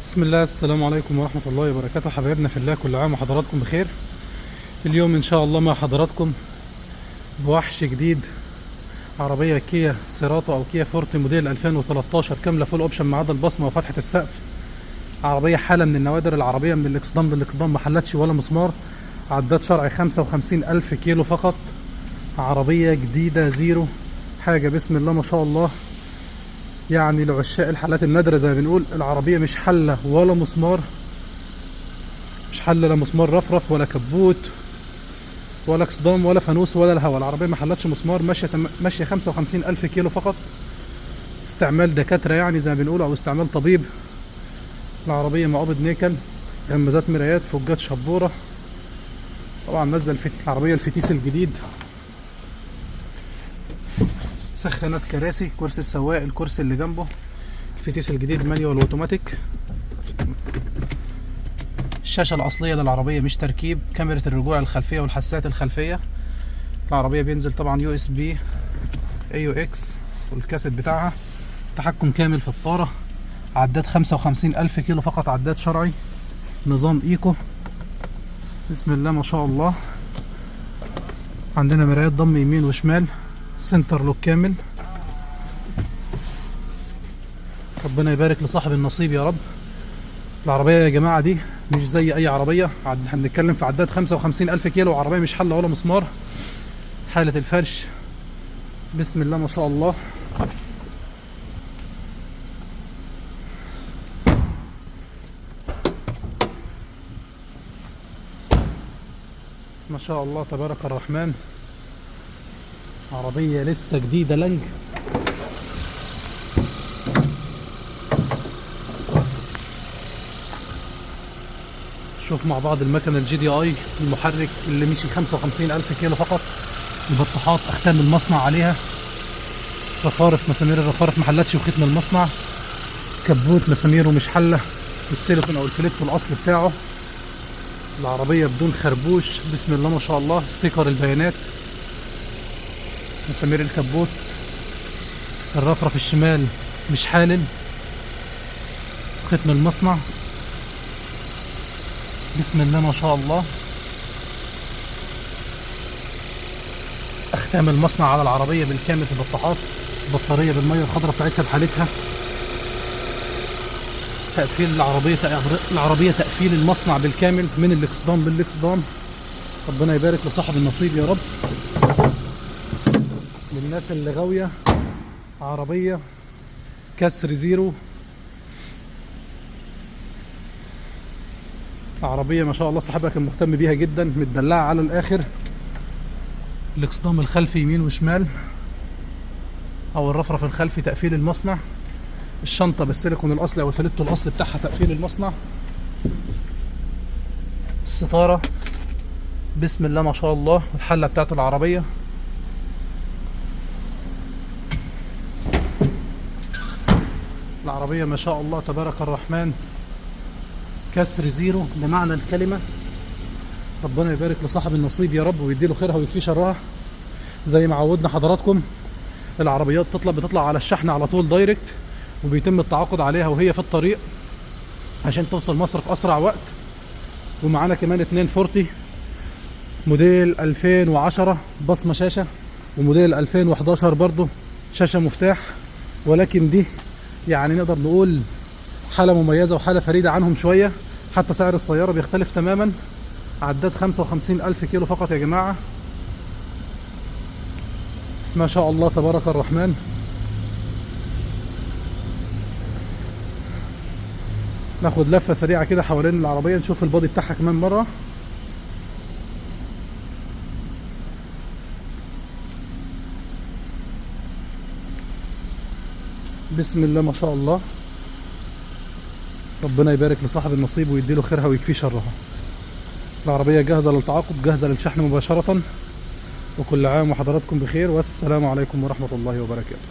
بسم الله. السلام عليكم ورحمة الله وبركاته، حبايبنا في الله، كل عام وحضراتكم بخير. اليوم ان شاء الله مع حضراتكم بوحش جديد، عربية كيا سيراتو او كيا فورتي موديل 2013 كاملة فول اوبشن ما عدا البصمة وفتحة السقف. عربية حالة من النوادر العربية من الاكسدام للاكسدام، ما حلتش ولا مسمار. عداد شرعي 55,000 كيلو فقط. عربية جديدة زيرو، حاجة بسم الله ما شاء الله. يعني لعشاق الحالات النادرة زي ما بنقول، العربية مش حلة ولا مسمار، مش حلة لا مسمار رفرف ولا كبوت ولا اكسدام ولا فانوس ولا الهوا. العربية ما حلتش مسمار، ماشية 55,000 كيلو فقط. استعمال دكاترة يعني زي ما بنقول، أو استعمال طبيب. العربية معوبة نيكل، غمازات مرايات، فوجات شبورة. طبعا نازلة العربية الفتيس الجديد. سخانات كراسي، كرسي السواق، الكرسي اللي جنبه. الفتيس الجديد مانيوال اوتوماتيك. الشاشة الأصلية للعربية مش تركيب. كاميرا الرجوع الخلفية والحساسات الخلفية. العربية بينزل طبعا يو اس بي AUX والكاسيت بتاعها. تحكم كامل في الطارة. عداد 55,000 كيلو فقط، عداد شرعي، نظام ايكو. بسم الله ما شاء الله. عندنا مرايات ضم يمين وشمال، سنتر لوك كامل. ربنا يبارك لصاحب النصيب يا رب. العربية يا جماعة دي مش زي أي عربية، هنتكلم في عداد 55,000 كيلو، وعربية مش حلة ولا مسمار. حالة الفرش بسم الله ما شاء الله. ما شاء الله تبارك الرحمن. عربية لسه جديدة لنج. شوف مع بعض المكنة GDI، المحرك اللي مشي 55,000 كيلو فقط. البطاحات أختام المصنع عليها. رفارف، مسامير الرفارف محلتش وختم المصنع. كبوت مساميره مش حلة، السيليكون أو الفليت الأصل بتاعه. العربية بدون خربوش بسم الله ما شاء الله. ستيكر البيانات، مسامير الكبوت. الرفرف الشمال مش حالل، ختم المصنع بسم الله ما شاء الله. اختام المصنع على العربية بالكامل في البطاحات. البطارية بالمية الخضراء بتاعتها بحالتها. تقفيل العربية تقفيل المصنع بالكامل من الاكسدام بالاكسدام. ربنا يبارك لصاحب النصيب يا رب. للناس اللي غاوية عربية كسر زيرو، عربية ما شاء الله صاحبها كان مهتم بيها جدا، متدلعة على الآخر. الاكسدام الخلفي يمين وشمال، أو الرفرف الخلفي تقفيل المصنع. الشنطة بالسيليكون الأصلي أو الفليتو الأصلي بتاعها تقفيل المصنع. الستارة بسم الله ما شاء الله. الحلة بتاعت العربية. العربية ما شاء الله تبارك الرحمن كسر زيرو بمعنى الكلمة. ربنا يبارك لصاحب النصيب يا رب ويديله خيرها ويكفيه شرها. زي ما عودنا حضراتكم، العربيات بتطلع على الشحن على طول دايركت، وبيتم التعاقد عليها وهي في الطريق عشان توصل مصر في أسرع وقت. ومعانا كمان 240 موديل 2010 بصمة شاشة، وموديل 2011 برضو شاشة مفتاح. ولكن دي يعني نقدر نقول حالة مميزة وحالة فريدة عنهم شوية. حتى سعر السيارة بيختلف تماما. عداد 55,000 كيلو فقط يا جماعة. ما شاء الله تبارك الرحمن. ناخد لفة سريعة كده حوالين العربية، نشوف البادي بتاعها كمان مرة. بسم الله ما شاء الله. ربنا يبارك لصاحب النصيب ويديله خيرها ويكفيه شرها. العربية جاهزة للتعاقد، جاهزة للشحن مباشرة. وكل عام وحضراتكم بخير، والسلام عليكم ورحمة الله وبركاته.